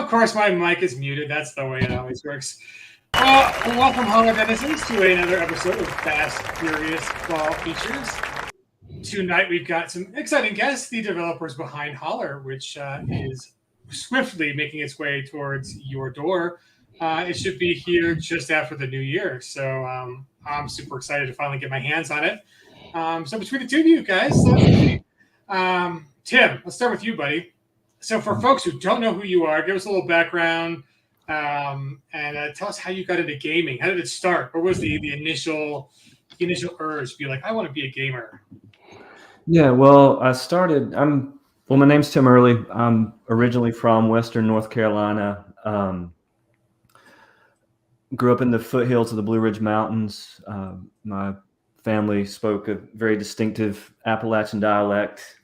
of course, my mic is muted. That's the way it always works. Welcome, Holler denizens, to another episode of Fast Furious Fall Features. Tonight, we've got some exciting guests, the developers behind Holler, which is swiftly making its way towards your door. It should be here just after the new year. So I'm super excited to finally get my hands on it. So between the two of you guys, Tim, let's start with you, buddy. So for folks who don't know who you are, give us a little background and tell us how you got into gaming. How did it start? What was the initial urge to be like, I want to be a gamer? Yeah, well, my name's Tim Earley. I'm originally from Western North Carolina. Grew up in the foothills of the Blue Ridge Mountains. My family spoke a very distinctive Appalachian dialect,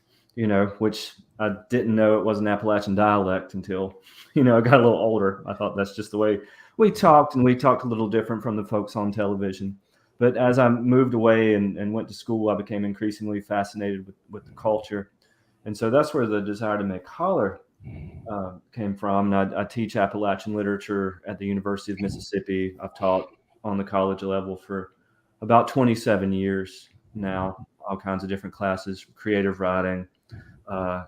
which I didn't know it was an Appalachian dialect until, I got a little older. I thought that's just the way we talked, and we talked a little different from the folks on television. But as I moved away and went to school, I became increasingly fascinated with the culture. And so that's where the desire to make Holler came from. And I teach Appalachian literature at the University of Mississippi. I've taught on the college level for about 27 years now, all kinds of different classes, creative writing.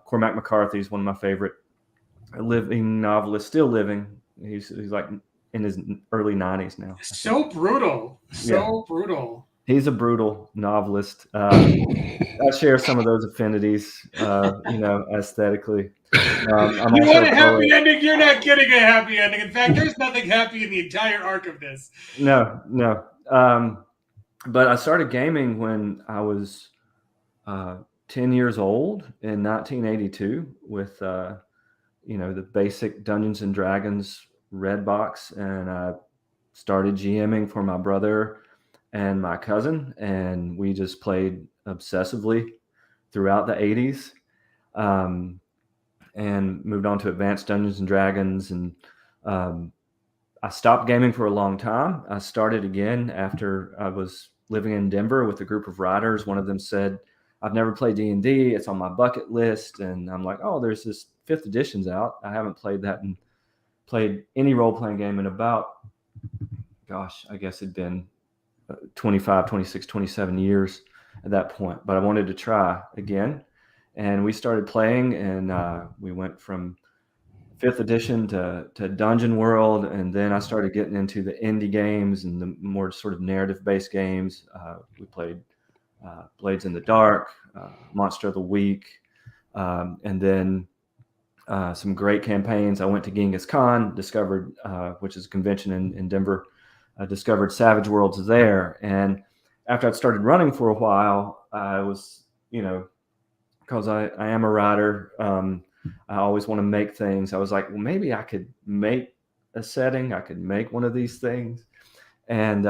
Cormac McCarthy is one of my favorite living novelists, still living. He's like in his early 90s now. So brutal. Brutal. He's a brutal novelist. I share some of those affinities, aesthetically. You want a happy ending? You're not getting a happy ending. In fact, there's nothing happy in the entire arc of this. No. But I started gaming when I was 10 years old in 1982 with, the basic Dungeons and Dragons red box. And I started GMing for my brother and my cousin. And we just played obsessively throughout the 80s. And moved on to Advanced Dungeons and Dragons. And I stopped gaming for a long time. I started again after I was living in Denver with a group of writers. One of them said, I've never played D&D. It's on my bucket list. And I'm like, oh, there's this 5th edition's out. I haven't played that and played any role-playing game in about, I guess it'd been 25, 26, 27 years at that point. But I wanted to try again. And we started playing, and we went from 5th edition to Dungeon World. And then I started getting into the indie games and the more sort of narrative-based games. We played Blades in the Dark, Monster of the Week, and then some great campaigns. I went to Genghis Khan, discovered, which is a convention in Denver, discovered Savage Worlds there. And after I'd started running for a while, I was, because I am a writer, I always want to make things. I was like, well, maybe I could make a setting. I could make one of these things. And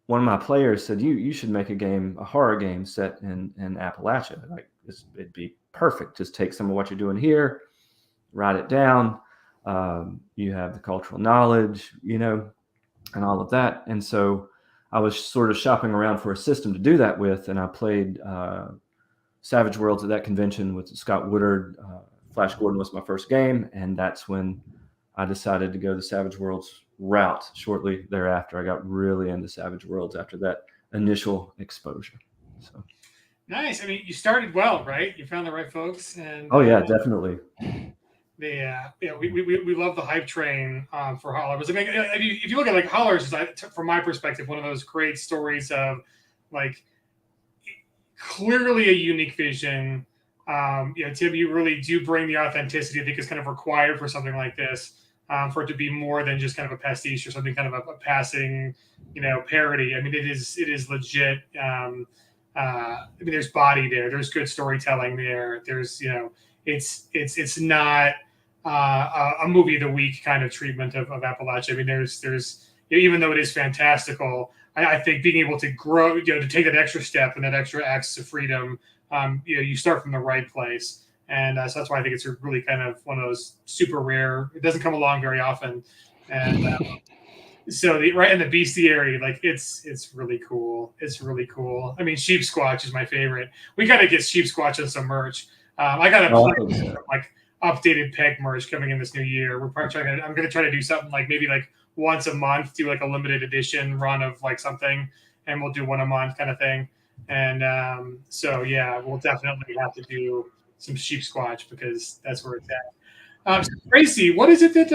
one of my players said, you should make a horror game set in Appalachia. Like, it'd be perfect. Just take some of what you're doing here, write it down. You have the cultural knowledge, and all of that. And so I was sort of shopping around for a system to do that with. And I played Savage Worlds at that convention with Scott Woodard. Flash Gordon was my first game. And that's when I decided to go the Savage Worlds route. Shortly thereafter, I got really into Savage Worlds after that initial exposure. So nice. I mean, you started well, right? You found the right folks. And oh yeah, definitely. We love the hype train for Holler. But I mean, if you look at like Holler, is from my perspective one of those great stories of like clearly a unique vision. Tim, you really do bring the authenticity I think is kind of required for something like this. For it to be more than just kind of a pastiche or something kind of a passing, parody. I mean, it is legit. There's body there. There's good storytelling there. There's, it's not a movie of the week kind of treatment of Appalachia. I mean, there's even though it is fantastical, I think being able to grow, to take that extra step and that extra access to freedom, you start from the right place. And so that's why I think it's really kind of one of those super rare. It doesn't come along very often, and so the bestiary, like it's really cool. It's really cool. I mean, Sheep Squatch is my favorite. We got to get Sheep Squatch on some merch. I got a updated peg merch coming in this new year. We're probably trying to. I'm going to try to do something like maybe like once a month, do like a limited edition run of like something, and we'll do one a month kind of thing. And so yeah, we'll definitely have to do some sheep squatch because that's where it's at. So Tracy, what is it that?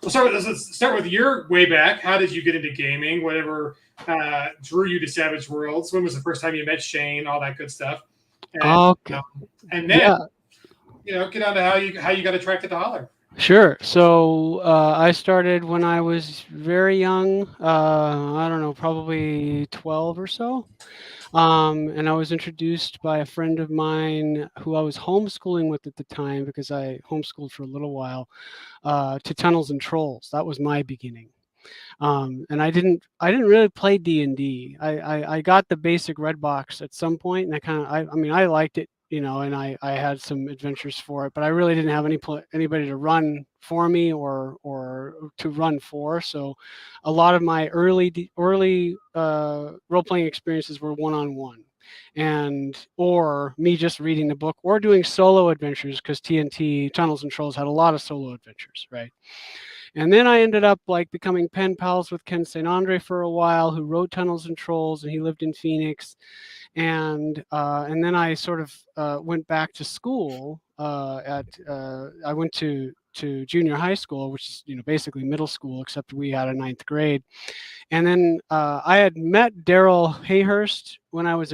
Let's start with your way back. How did you get into gaming? Whatever drew you to Savage Worlds? When was the first time you met Shane? All that good stuff. And, Okay. and then Yeah. get on to how you got attracted to Holler. Sure. So I started when I was very young. I don't know, probably 12 or so. And I was introduced by a friend of mine who I was homeschooling with at the time because I homeschooled for a little while to Tunnels and Trolls. That was my beginning. And I didn't really play D&D. I got the basic red box at some point, and I mean I liked it, and I had some adventures for it, but I really didn't have anybody to run for me or to run for. So a lot of my early role playing experiences were one-on-one, and or me just reading the book or doing solo adventures, because TNT Tunnels and Trolls had a lot of solo adventures, right? And then I ended up like becoming pen pals with Ken St. Andre for a while, who wrote Tunnels and Trolls, and he lived in Phoenix. And then I sort of went back to school. I went to junior high school, which is basically middle school, except we had a ninth grade. And then I had met Daryl Hayhurst when I was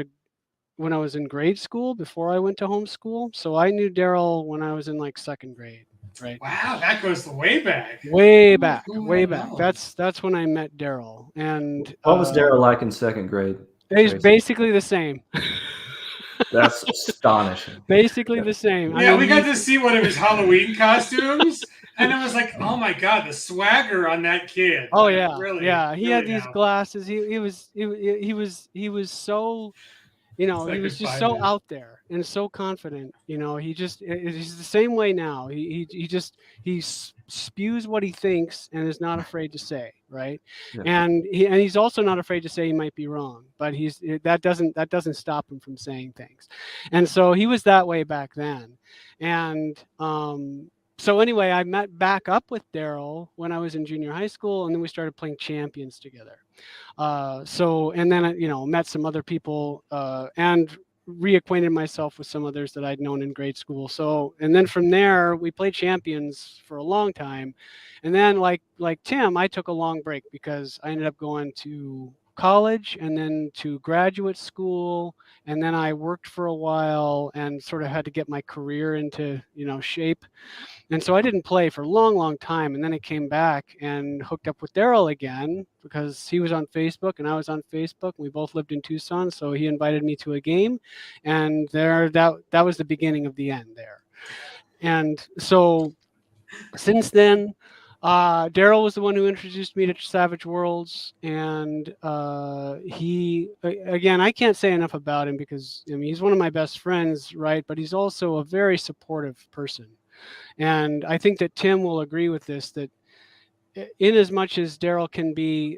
in grade school before I went to homeschool. So I knew Daryl when I was in like second grade. Right. Wow, that goes way back. Way back, way back. Know? That's when I met Daryl. And What was Daryl like in second grade? he's Tracy? basically the same. That's astonishing. Basically the same. Yeah, we got to see one of his Halloween costumes, and it was like, oh my god, the swagger on that kid. Oh like, yeah, really, yeah. He really had these now. glasses. He was so. He was just so out there and so confident. He's the same way now. He spews what he thinks and is not afraid to say, right? Yeah. And he's also not afraid to say he might be wrong, but that doesn't stop him from saying things. And so he was that way back then. And so anyway, I met back up with Daryl when I was in junior high school, and then we started playing Champions together. And then met some other people and reacquainted myself with some others that I'd known in grade school. So, and then from there we played Champions for a long time, and then like Tim, I took a long break because I ended up going to college and then to graduate school, and then I worked for a while and sort of had to get my career into shape. And so I didn't play for a long time. And then I came back and hooked up with Daryl again because he was on Facebook and I was on Facebook. And we both lived in Tucson. So he invited me to a game. And that was the beginning of the end there. And so since then, Daryl was the one who introduced me to Savage Worlds. And again, I can't say enough about him because he's one of my best friends, right? But he's also a very supportive person. And I think that Tim will agree with this, that in as much as Daryl can be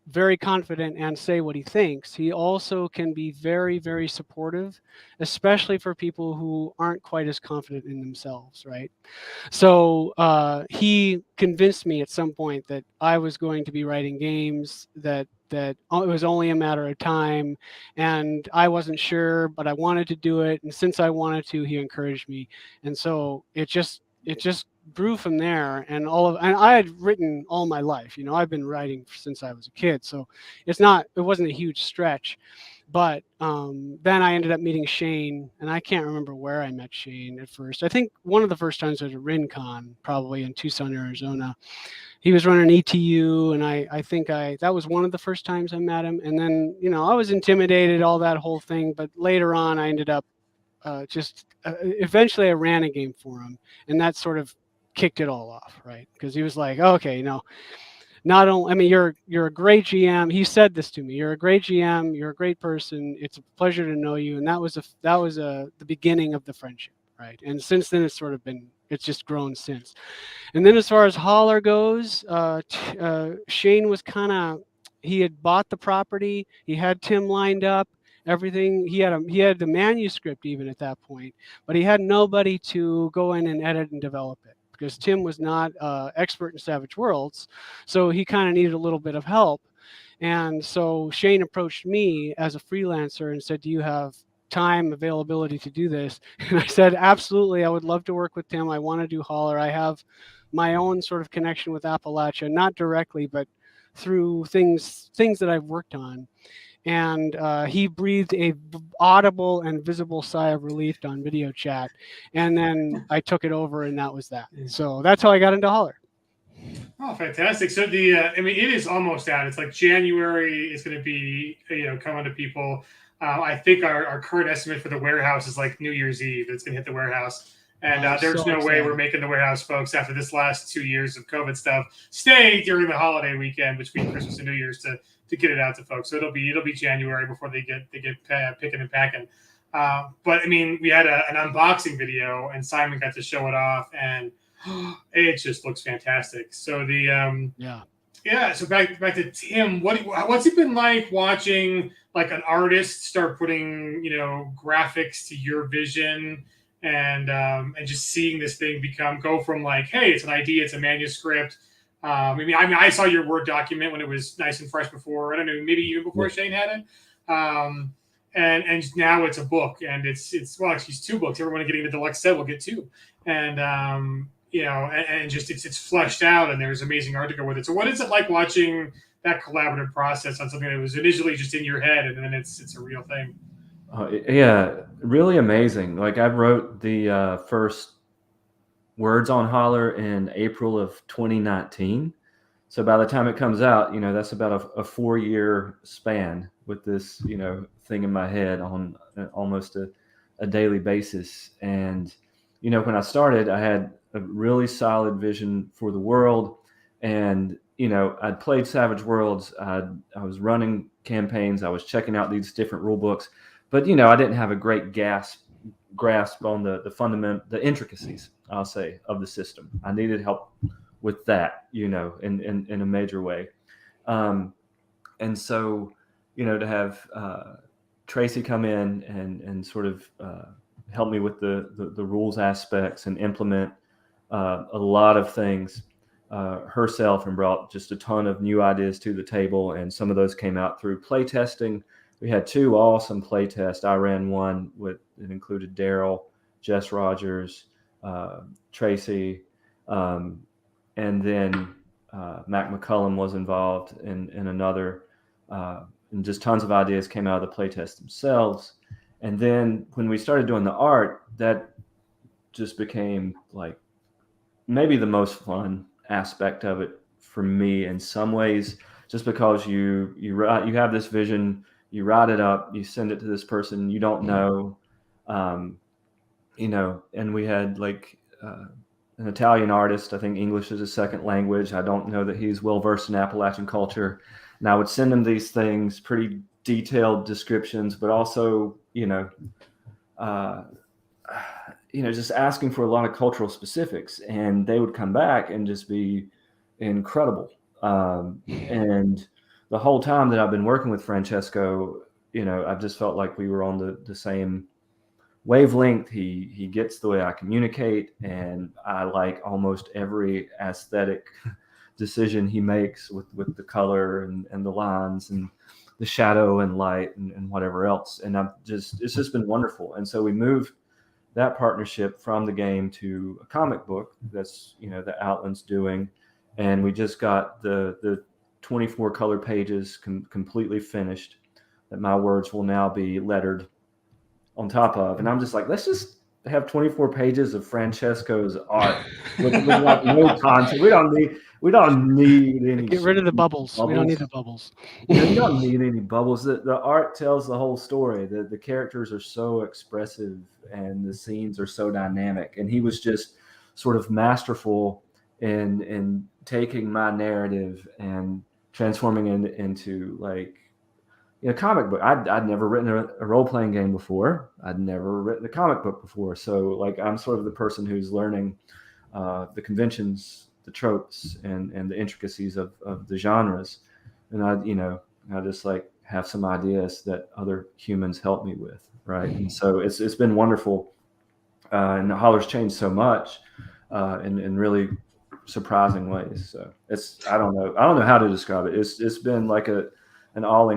very confident and say what he thinks, he also can be very, very supportive, especially for people who aren't quite as confident in themselves, right? So he convinced me at some point that I was going to be writing games, that it was only a matter of time, and I wasn't sure, but I wanted to do it. And since I wanted to, he encouraged me. And so it just grew from there. And I had written all my life. I've been writing since I was a kid, so it wasn't a huge stretch. But then I ended up meeting Shane, and I can't remember where I met Shane at first. I think one of the first times was at RinCon, probably in Tucson, Arizona. He was running ETU, and I think that was one of the first times I met him. And then, I was intimidated, all that whole thing. But later on, I ended up eventually I ran a game for him, and that sort of kicked it all off, right? Because he was like, okay, not only, you're a great GM. He said this to me. You're a great GM. You're a great person. It's a pleasure to know you. And that was the beginning of the friendship, right? And since then, it's just grown since. And then as far as Holler goes, Shane was he had bought the property. He had Tim lined up, everything. He had the manuscript even at that point, but he had nobody to go in and edit and develop it because Tim was not expert in Savage Worlds, so he kind of needed a little bit of help. And so Shane approached me as a freelancer and said, "Do you have time availability to do this?" And I said, "Absolutely. I would love to work with Tim. I want to do Holler. I have my own sort of connection with Appalachia, not directly, but through things that I've worked on." And he breathed a audible and visible sigh of relief on video chat. And then I took it over, and that was that. So that's how I got into Holler. Oh, fantastic! So I mean, it is almost out. It's like January is going to be, coming to people. I think our current estimate for the warehouse is like New Year's Eve. It's going to hit the warehouse, and there's so no way excited. we're making the warehouse, folks. After this last 2 years of COVID stuff, stay during the holiday weekend between Christmas and New Year's to get it out to folks. So it'll be January before they get picking and packing. But I mean, we had an unboxing video, and Simon got to show it off, and it just looks fantastic. So so back to Tim. What's it been like watching like an artist start putting graphics to your vision, and just seeing this thing go from like, hey, it's an idea, it's a manuscript. I mean, I saw your Word document when it was nice and fresh before. I don't know, maybe even before Shane had it. And now it's a book, and it's actually 2 books. Everyone getting the deluxe set will get 2, and and just it's fleshed out, and there's amazing art to go with it. So what is it like watching that collaborative process on something that was initially just in your head, and then it's a real thing? Yeah, really amazing. Like I wrote the first words on Holler in April of 2019. So by the time it comes out, that's about a 4-year span with this, thing in my head on almost a daily basis. And, when I started, I had a really solid vision for the world. And, I'd played Savage Worlds. I was running campaigns. I was checking out these different rule books. But, I didn't have a great grasp on the intricacies, I'll say, of the system. I needed help with that, in a major way. And so, to have Tracy come in and sort of help me with the rules aspects and implement a lot of things herself, and brought just a ton of new ideas to the table. And some of those came out through play testing. We had 2 awesome play tests. I ran one it included Daryl, Jess Rogers, Tracy, and then Mac McCullum was involved in another, and just tons of ideas came out of the playtest themselves. And then when we started doing the art, that just became like maybe the most fun aspect of it for me in some ways, just because you have this vision, you write it up, you send it to this person you don't know, and we had like an Italian artist. I think English is a second language. I don't know that he's well versed in Appalachian culture. And I would send him these things, pretty detailed descriptions, but also, just asking for a lot of cultural specifics. And they would come back and just be incredible. And the whole time that I've been working with Francesco, I've just felt like we were on the same wavelength. He gets the way I communicate, and I like almost every aesthetic decision he makes with the color and the lines and the shadow and light and whatever else. And it's just been wonderful. And so we moved that partnership from the game to a comic book that's, that Outland's doing. And we just got the 24 color pages completely finished that my words will now be lettered on top of. And I'm just like, let's just have 24 pages of Francesco's art with like no content. We don't need any. Get rid of the bubbles. We don't need the bubbles. You don't need any bubbles. The art tells the whole story. The characters are so expressive and the scenes are so dynamic. And he was just sort of masterful in taking my narrative and transforming it into like, comic book. I'd never written a role-playing game before. I'd never written a comic book before. So like, I'm sort of the person who's learning the conventions, the tropes, and the intricacies of the genres. And I just like have some ideas that other humans help me with, right? And so it's been wonderful, and Holler's changed so much in really surprising ways. So I don't know how to describe it. It's been like an all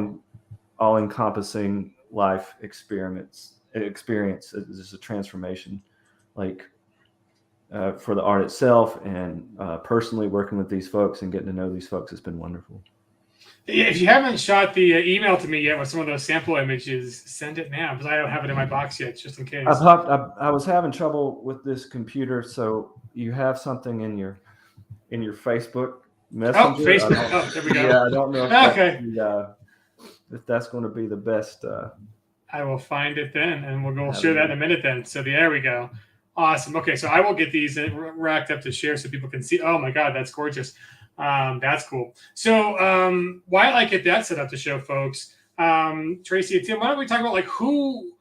encompassing life experience. It's just a transformation, like for the art itself, and personally working with these folks and getting to know these folks has been wonderful. If you haven't shot the email to me yet with some of those sample images, send it now, because I don't have it in my box yet, just in case. I was having trouble with this computer, so you have something in your Facebook Messenger. Oh, Facebook. Oh, there we go. Yeah, I don't know if that's going to be the best. I will find it then, and we'll share that in a minute then. So there we go. Awesome. Okay, so I will get these racked up to share so people can see. Oh my God, that's gorgeous. That's cool. So while I get that set up to show folks, Tracy and Tim, why don't we talk about like who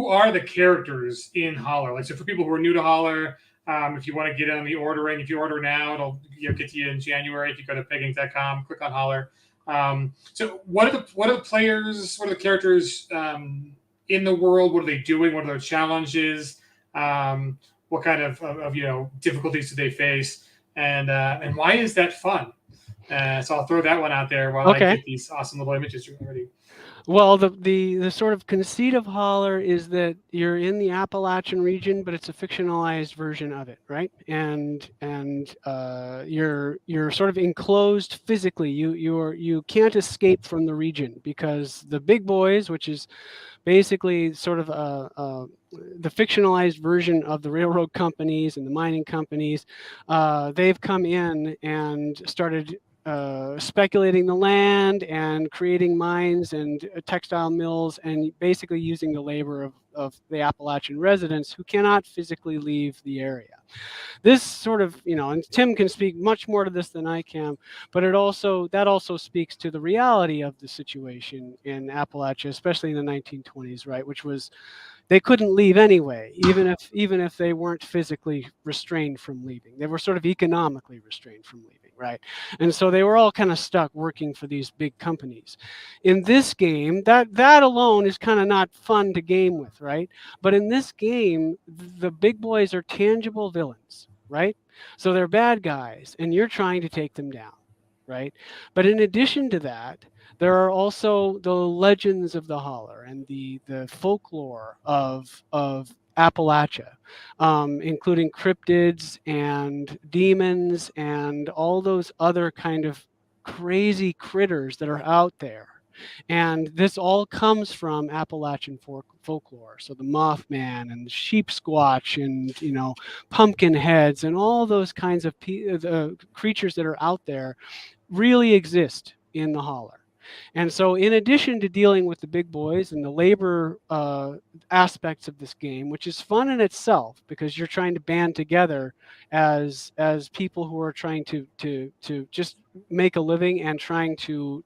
are the characters in Holler? Like, so for people who are new to Holler, if you want to get on the ordering, if you order now, it'll get to you in January. If you go to peggings.com, click on Holler. So what are the players? What are the characters in the world? What are they doing? What are their challenges? What kind of difficulties do they face? And why is that fun? So I'll throw that one out there while I get these awesome little images ready. Well, the sort of conceit of Holler is that you're in the Appalachian region, but it's a fictionalized version of it, right? And you're sort of enclosed physically. You can't escape from the region, because the big boys, which is basically sort of the fictionalized version of the railroad companies and the mining companies, they've come in and started speculating the land and creating mines and textile mills, and basically using the labor of the Appalachian residents who cannot physically leave the area. This sort of, and Tim can speak much more to this than I can, but that also speaks to the reality of the situation in Appalachia, especially in the 1920s, right? Which was, they couldn't leave anyway, even if they weren't physically restrained from leaving. They were sort of economically restrained from leaving, right? And so they were all kind of stuck working for these big companies. In this game, that alone is kind of not fun to game with, right? But in this game, the big boys are tangible villains, right? So they're bad guys, and you're trying to take them down, right? But in addition to that, there are also the legends of the Holler and the folklore of Appalachia, including cryptids and demons and all those other kind of crazy critters that are out there. And this all comes from Appalachian folklore. So the Mothman and the Sheep Squatch and pumpkin heads and all those kinds of creatures that are out there really exist in the Holler. And so in addition to dealing with the big boys and the labor aspects of this game, which is fun in itself because you're trying to band together as people who are trying to just make a living and trying to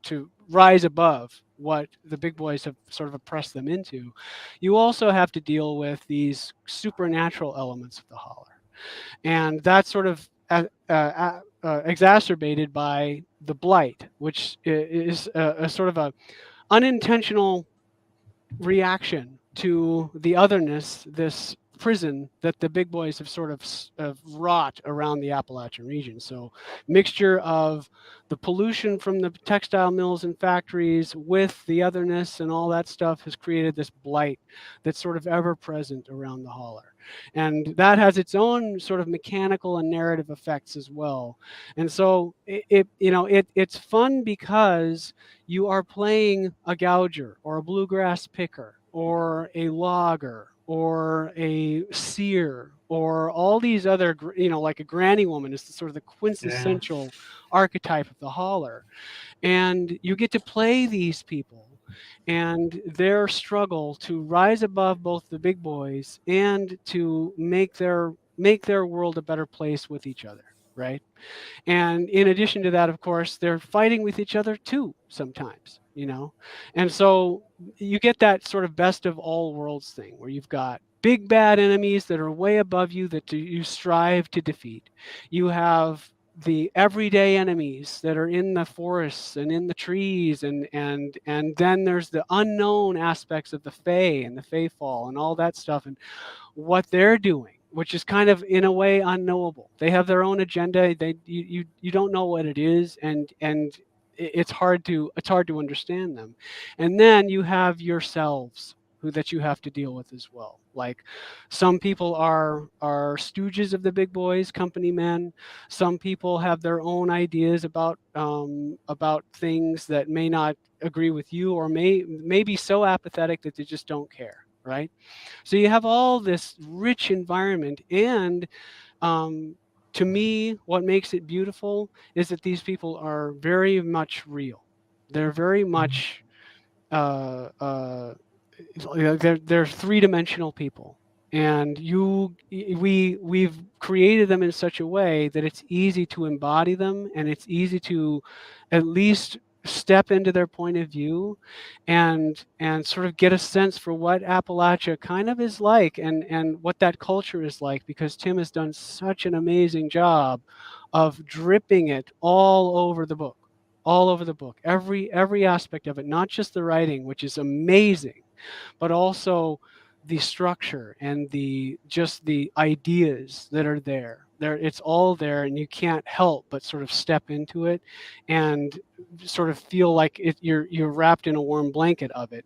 rise above what the big boys have sort of oppressed them into, you also have to deal with these supernatural elements of the Holler. And that's sort of exacerbated by the blight, which is a sort of a unintentional reaction to the otherness, this prison that the big boys have sort of wrought around the Appalachian region. So mixture of the pollution from the textile mills and factories with the otherness and all that stuff has created this blight that's sort of ever present around the Holler. And that has its own sort of mechanical and narrative effects as well. And so it's fun because you are playing a gouger or a bluegrass picker or a logger or a seer or all these other, like a granny woman is sort of the quintessential archetype of the Holler. And you get to play these people and their struggle to rise above both the big boys and to make their world a better place with each other, right? And in addition to that, of course, they're fighting with each other too sometimes, and so you get that sort of best of all worlds thing where you've got big bad enemies that are way above you that you strive to defeat. You have the everyday enemies that are in the forests and in the trees, and then there's the unknown aspects of the Fae and the Faefall and all that stuff, and what they're doing, which is kind of in a way unknowable. They have their own agenda. You don't know what it is, and it's hard to understand them. And then you have yourselves that you have to deal with as well. Like, some people are stooges of the big boys, company men. Some people have their own ideas about things that may not agree with you, or may be so apathetic that they just don't care, right? So you have all this rich environment, and to me, what makes it beautiful is that these people are very much real. They're very much they're three-dimensional people, and we've created them in such a way that it's easy to embody them, and it's easy to at least step into their point of view, and sort of get a sense for what Appalachia kind of is like, and what that culture is like, because Tim has done such an amazing job of dripping it all over the book, every aspect of it, not just the writing, which is amazing, but also the structure and the ideas that are there. It's all there, and you can't help but sort of step into it and sort of feel like you're wrapped in a warm blanket of it,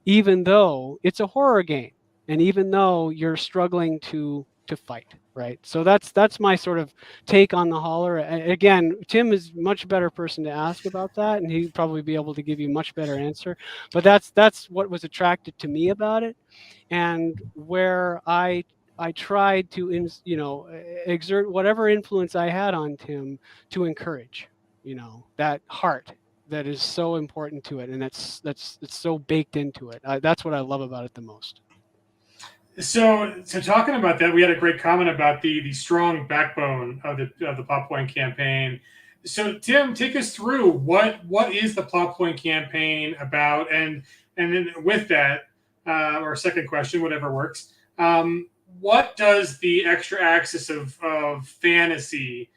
even though it's a horror game, and even though you're struggling to fight, right? So that's my sort of take on the Holler. Again, Tim is much better person to ask about that, and he'd probably be able to give you a much better answer. But that's what was attracted to me about it, and where I tried to exert whatever influence I had on Tim to encourage, that heart that is so important to it, and it's so baked into it. That's what I love about it the most. So talking about that, we had a great comment about the strong backbone of the Plot Point campaign. So Tim, take us through what is the Plot Point campaign about, and then with that, or second question, whatever works. What does the extra axis of fantasy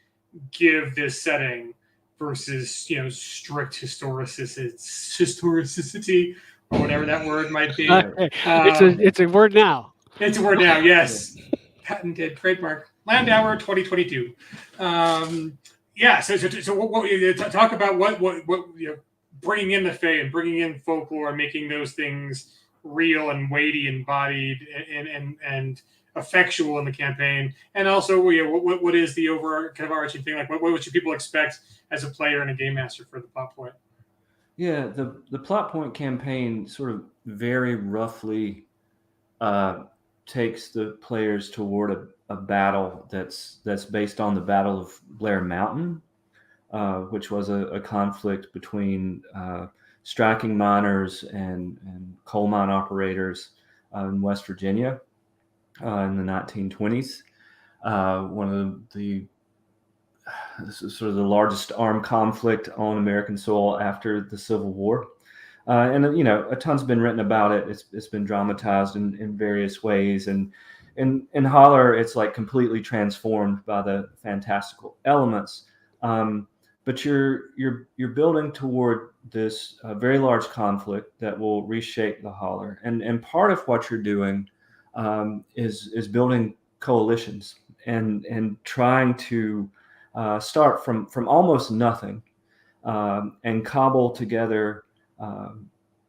give this setting versus strict historicity or whatever that word might be? It's a word now. It's a word now, yes. Patented trademark. Landauer 2022. Yeah. So what talk about what bringing in the Fae and bringing in folklore and making those things real and weighty, embodied, and effectual in the campaign, and also what is the overarching thing, like what should people expect as a player and a game master for the Plot Point? Yeah, the Plot Point campaign sort of very roughly takes the players toward a battle that's based on the Battle of Blair Mountain, which was a conflict between striking miners and coal mine operators in West Virginia in the 1920s. One of the sort of the largest armed conflict on American soil after the Civil War. And a ton's been written about it. It's been dramatized in various ways, and in Holler, it's like completely transformed by the fantastical elements. But you're building toward this very large conflict that will reshape the Holler, and part of what you're doing is building coalitions and trying to start from almost nothing and cobble together.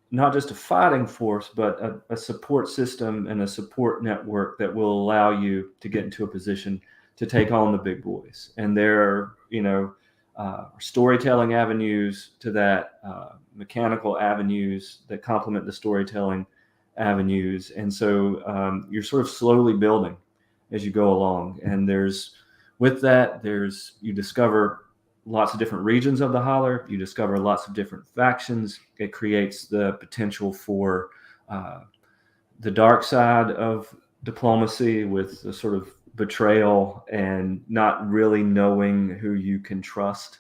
Not just a fighting force, but a support system and a support network that will allow you to get into a position to take on the big boys. And there are, storytelling avenues to that, mechanical avenues that complement the storytelling avenues. And so you're sort of slowly building as you go along. And you discover lots of different regions of the Holler. You discover lots of different factions. It creates the potential for the dark side of diplomacy, with the sort of betrayal and not really knowing who you can trust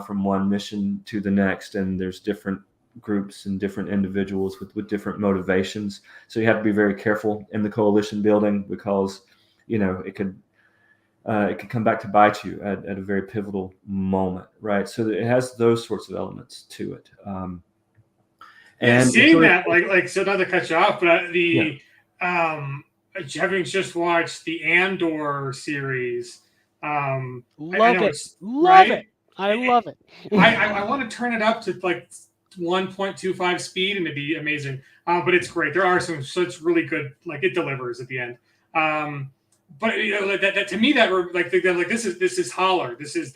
from one mission to the next. And there's different groups and different individuals with different motivations. So you have to be very careful in the coalition building, because it could it could come back to bite you at a very pivotal moment, right? So it has those sorts of elements to it. And seeing that, so not to cut you off, but having just watched the Andor series, love it. I love it. I want to turn it up to like 1.25 speed, and it'd be amazing. But it's great. There are such really good, like it delivers at the end. But that to me, this is Holler. This is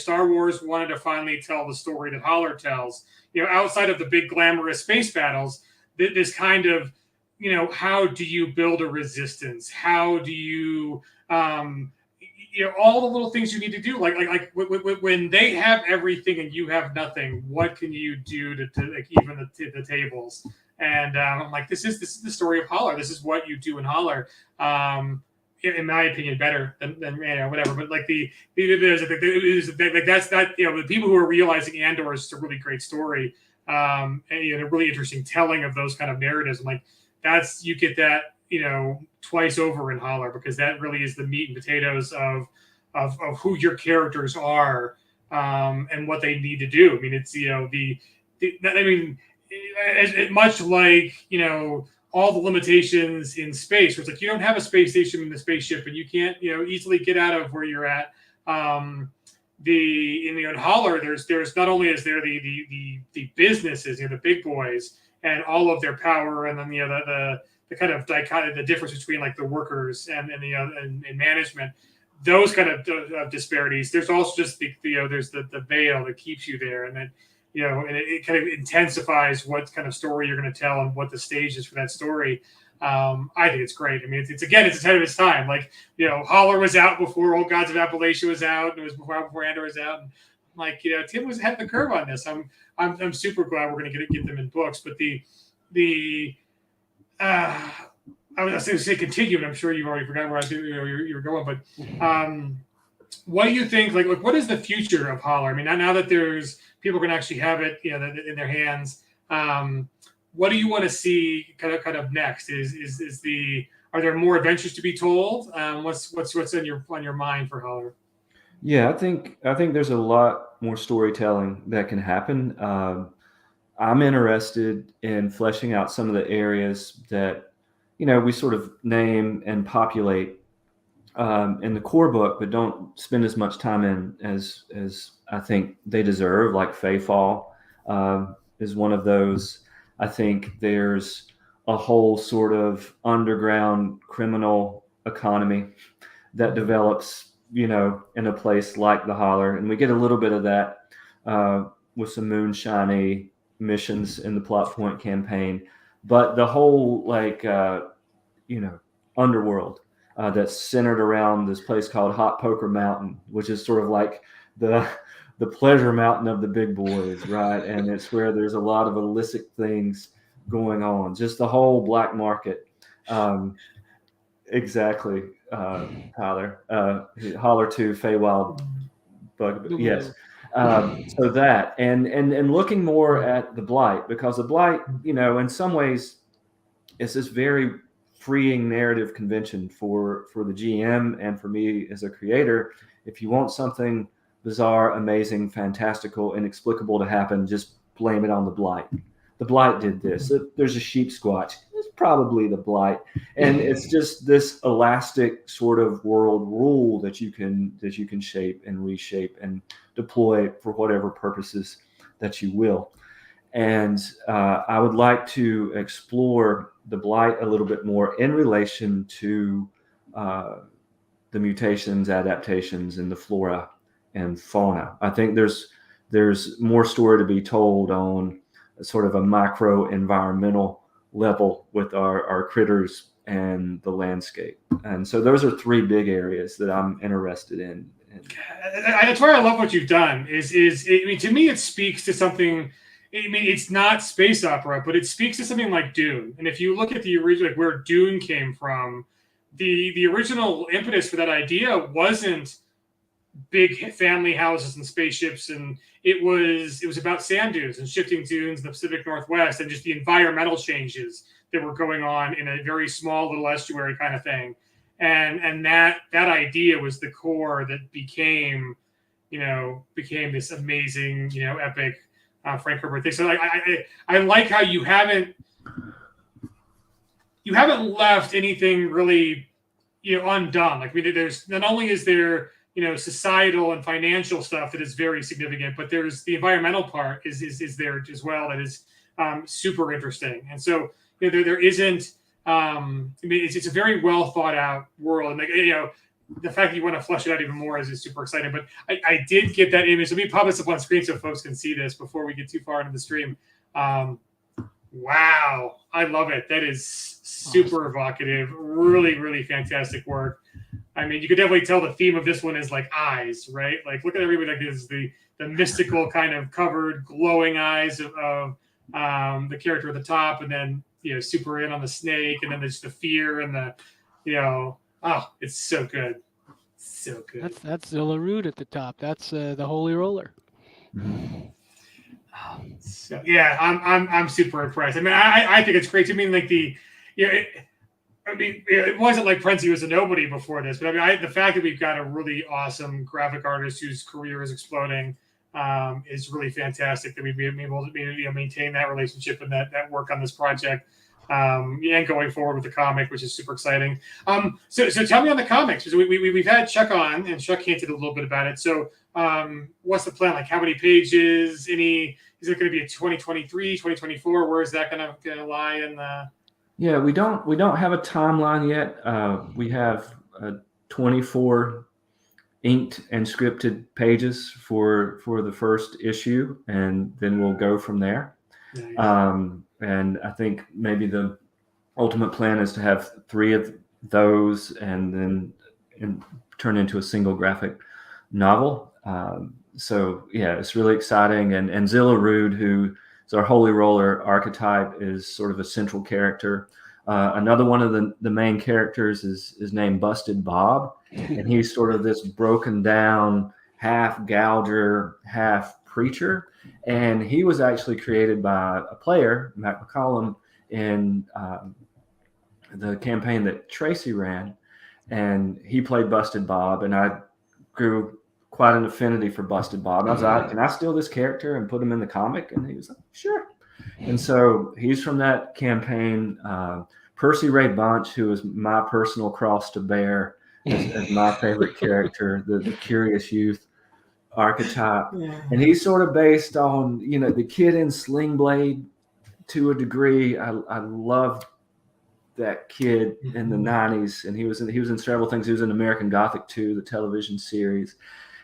Star Wars wanted to finally tell the story that Holler tells. Outside of the big glamorous space battles, this kind of, how do you build a resistance? How do you, all the little things you need to do, like when they have everything and you have nothing, what can you do to like even the tables? And I'm like, this is the story of Holler. This is what you do in Holler. In my opinion, better than whatever. But like the people who are realizing Andor is a really great story, and a really interesting telling of those kind of narratives. And like you get that twice over in Holler, because that really is the meat and potatoes of who your characters are, and what they need to do. I mean, it's much like all the limitations in space, where it's like you don't have a space station in the spaceship, and you can't easily get out of where you're at. In Holler, there's not only is there the businesses, the big boys and all of their power, and then the kind of dichotomy, the difference between like the workers and management, those kind of disparities. There's also just there's the veil that keeps you there, and then and it kind of intensifies what kind of story you're going to tell and what the stage is for that story. I think it's great. I mean, it's ahead of its time. Like, Holler was out before Old Gods of Appalachia was out, and it was before Andor was out. And like, Tim was ahead of the curve on this. I'm super glad we're going to get them in books. But I was going to say continue, and I'm sure you've already forgotten where you were going. But what do you think? Like, what is the future of Holler? I mean, now that there's people can actually have it, in their hands. What do you want to see kind of next? Are there more adventures to be told? What's on your mind for Holler? Yeah, I think there's a lot more storytelling that can happen. I'm interested in fleshing out some of the areas that we sort of name and populate in the core book, but don't spend as much time in as I think they deserve. Like Fayfall is one of those. I think there's a whole sort of underground criminal economy that develops, in a place like the Holler, and we get a little bit of that with some moonshiny missions in the Plot Point campaign. But the whole underworld that's centered around this place called Hot Poker Mountain, which is sort of like the pleasure mountain of the big boys, right? And it's where there's a lot of illicit things going on. Just the whole black market. Exactly, Tyler. Holler 2, Feywild Bug. Yes. So that and looking more at the Blight, because the Blight, in some ways, is this very freeing narrative convention for the GM and for me as a creator. If you want something bizarre, amazing, fantastical, inexplicable to happen, just blame it on the Blight. The Blight did this. There's a sheep squatch. It's probably the Blight. And it's just this elastic sort of world rule that you can shape and reshape and deploy for whatever purposes that you will. And I would like to explore the Blight a little bit more in relation to the mutations, adaptations, and the flora and fauna. I think there's more story to be told on sort of a macro environmental level with our critters and the landscape. And so those are three big areas that I'm interested in. That's why I love what you've done. To me, it speaks to something. I mean, it's not space opera, but it speaks to something like Dune. And if you look at the original, like where Dune came from, the original impetus for that idea wasn't big family houses and spaceships, and it was about sand dunes and shifting dunes in the Pacific Northwest, and just the environmental changes that were going on in a very small little estuary kind of thing. and that idea was the core that became this amazing, epic Frank Herbert thing. So I like how you haven't left anything really undone. Like, I mean, there's not only is there societal and financial stuff that is very significant, but there's the environmental part is there as well that is super interesting. And so there isn't. I mean, it's a very well thought out world, and like the fact that you want to flesh it out even more is super exciting. But I did get that image. Let me pop this up on screen so folks can see this before we get too far into the stream. Wow, I love it. That is super evocative. Really, really fantastic work. I mean, you could definitely tell the theme of this one is like eyes, right? Like, look at everybody. Like, this is the mystical kind of covered, glowing eyes of the character at the top, and then super in on the snake, and then there's the fear and the it's so good, so good. That's Zilla Root at the top. That's the Holy Roller. So yeah, I'm super impressed. I mean, I think it's great. I mean, like it wasn't like Prenzy was a nobody before this, but I mean, the fact that we've got a really awesome graphic artist whose career is exploding is really fantastic. That we've been able to maintain that relationship and that work on this project, and going forward with the comic, which is super exciting. So tell me on the comics, because we've had Chuck on, and Chuck hinted a little bit about it. So what's the plan? Like, how many pages? Is it going to be a 2023, 2024? Where is that going to lie in the? Yeah, we don't have a timeline yet. We have 24 inked and scripted pages for the first issue, and then we'll go from there. Nice. And I think maybe the ultimate plan is to have 3 of those and then turn into a single graphic novel. So yeah, it's really exciting. And Zilla Rood, who is our Holy Roller archetype, is sort of a central character. Another one of the main characters is named Busted Bob, and he's sort of this broken down half gouger, half preacher. And he was actually created by a player, Matt McCollum, in the campaign that Tracy ran, and he played Busted Bob, and I grew quite an affinity for Busted Bob. I was like, can I steal this character and put him in the comic? And he was like, sure. And so he's from that campaign. Percy Ray Bunch, who is my personal cross to bear as my favorite character, the curious youth archetype. Yeah. And he's sort of based on, the kid in Sling Blade to a degree. I loved that kid in the 90s, and he was in several things. He was in American Gothic 2, the television series.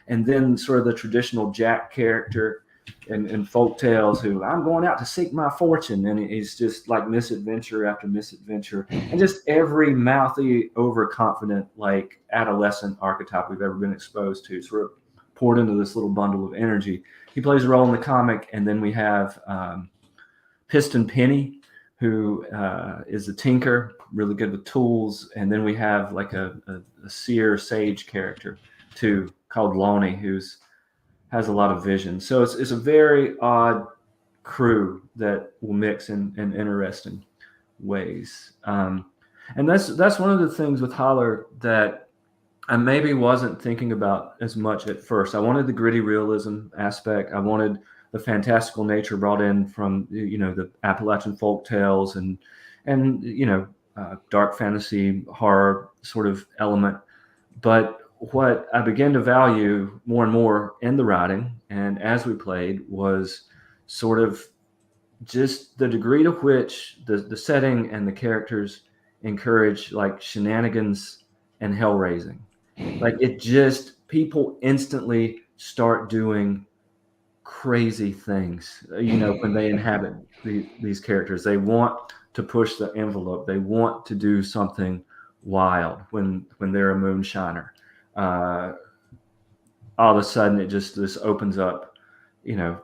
And then sort of the traditional Jack character in folk tales, who I'm going out to seek my fortune, and he's just like misadventure after misadventure, and just every mouthy, overconfident, like adolescent archetype we've ever been exposed to, sort of poured into this little bundle of energy. He plays a role in the comic, and then we have Piston Penny, who is a tinker, really good with tools, and then we have like a seer sage character too, called Lonnie, who's has a lot of vision. So it's a very odd crew that will mix in interesting ways. And that's one of the things with Holler that I maybe wasn't thinking about as much at first. I wanted the gritty realism aspect. I wanted the fantastical nature brought in from the Appalachian folk tales and dark fantasy horror sort of element. But what I began to value more and more in the writing and as we played was sort of just the degree to which the setting and the characters encourage like shenanigans and hell raising. Like people instantly start doing crazy things, when they inhabit these characters. They want to push the envelope. They want to do something wild when they're a moonshiner. All of a sudden this opens up,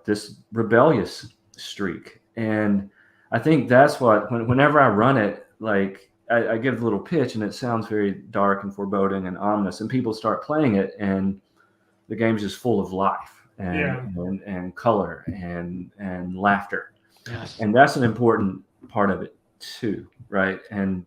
this rebellious streak. And I think that's what, whenever I run it, like I give a little pitch and it sounds very dark and foreboding and ominous, and people start playing it and the game's just full of life and color and laughter. Yes. And that's an important part of it too. Right. And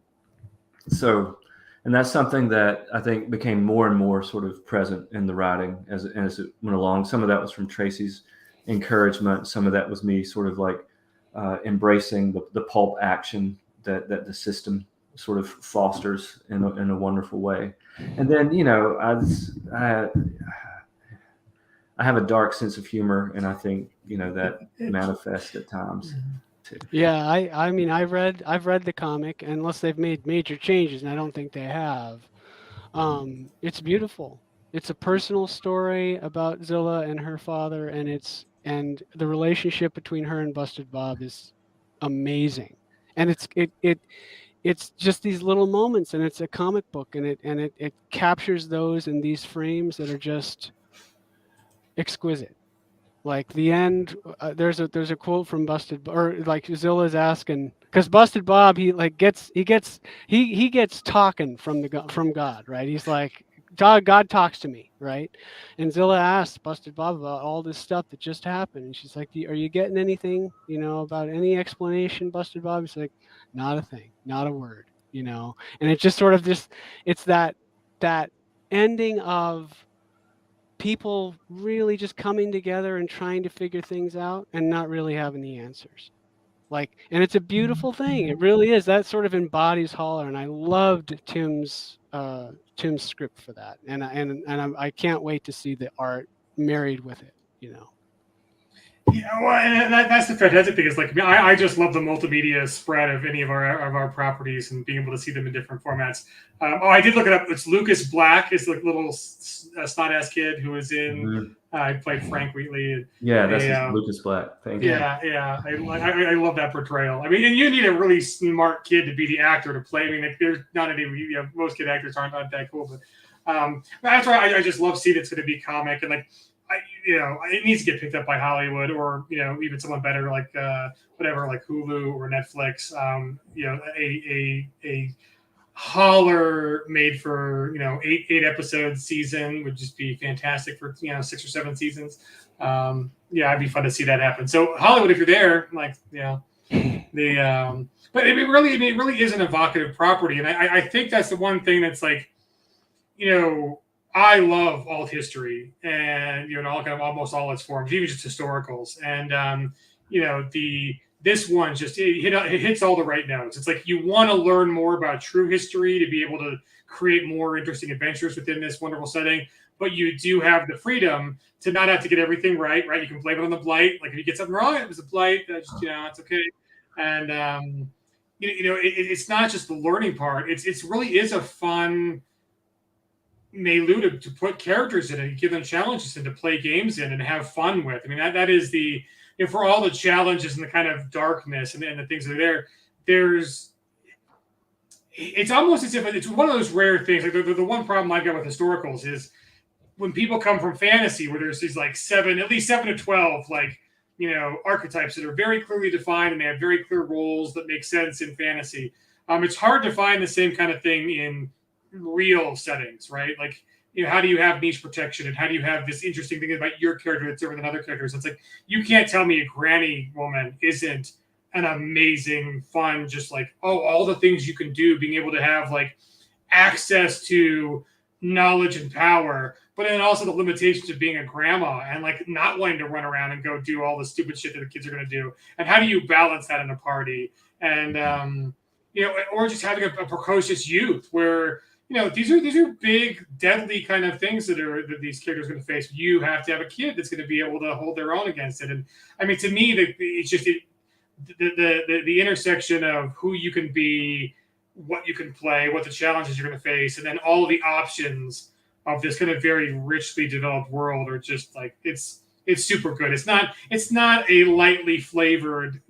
so And that's something that I think became more and more sort of present in the writing as it went along. Some of that was from Tracy's encouragement. Some of that was me sort of like embracing the pulp action that the system sort of fosters in a wonderful way. And then, you know, I have a dark sense of humor, and I think, you know, that manifests at times too. Yeah, I mean I've read the comic, unless they've made major changes, and I don't think they have. It's beautiful. It's a personal story about Zilla and her father, and the relationship between her and Busted Bob is amazing. And it's just these little moments, and it's a comic book, and it captures those in these frames that are just exquisite. Like the end, there's a quote from or like Zilla's asking, because Busted Bob, he gets talking from God, right? He's like, God talks to me, right? And Zilla asks Busted Bob about all this stuff that just happened, and she's like, are you getting anything, about any explanation, Busted Bob? He's like, not a thing, not a word, and it's just sort of it's that ending of people really just coming together and trying to figure things out and not really having the answers. And it's a beautiful thing. It really is. That sort of embodies Holler, and I loved Tim's script for that. I can't wait to see the art married with it. Yeah, well, and that's the fantastic thing is like I just love the multimedia spread of any of our properties and being able to see them in different formats. I did look it up. It's Lucas Black is the little snot ass kid who was in. I played Frank Wheatley. Yeah, that's Lucas Black. Thank you. Yeah. I love that portrayal. I mean, and you need a really smart kid to be the actor to play. I mean, there's not any. Most kid actors aren't that cool, but that's why I just love seeing it's going to be comic and like. It needs to get picked up by Hollywood or, even someone better like whatever, like Hulu or Netflix. A Holler made for, 8 episode season would just be fantastic for, 6 or 7 seasons. It'd be fun to see that happen. So Hollywood, if you're there, like, but it really is an evocative property. And I think that's the one thing that's like, I love alt history and almost all its forms, even just historicals. And this one just it hits all the right notes. It's like you want to learn more about true history to be able to create more interesting adventures within this wonderful setting. But you do have the freedom to not have to get everything right. You can blame it on the blight. Like if you get something wrong, it was a blight. It's okay. And it's not just the learning part. It's really is a fun milieu to put characters in and give them challenges and to play games in and have fun with. I mean, that is the, for all the challenges and the kind of darkness and the things that are it's almost as if it's one of those rare things. Like the one problem I've got with historicals is when people come from fantasy where there's these like at least 7 to 12, like, archetypes that are very clearly defined and they have very clear roles that make sense in fantasy. It's hard to find the same kind of thing in real settings, right? Like, how do you have niche protection and how do you have this interesting thing about your character that's different than other characters? It's like, you can't tell me a granny woman isn't an amazing, fun, just like, all the things you can do, being able to have like access to knowledge and power, but then also the limitations of being a grandma and like not wanting to run around and go do all the stupid shit that the kids are going to do. And how do you balance that in a party? And, or just having a precocious youth where, these are big, deadly kind of things that these characters are going to face. You have to have a kid that's going to be able to hold their own against it. And I mean, to me, it's just the intersection of who you can be, what you can play, what the challenges you're going to face, and then all of the options of this kind of very richly developed world are just like it's super good. It's not a lightly flavored,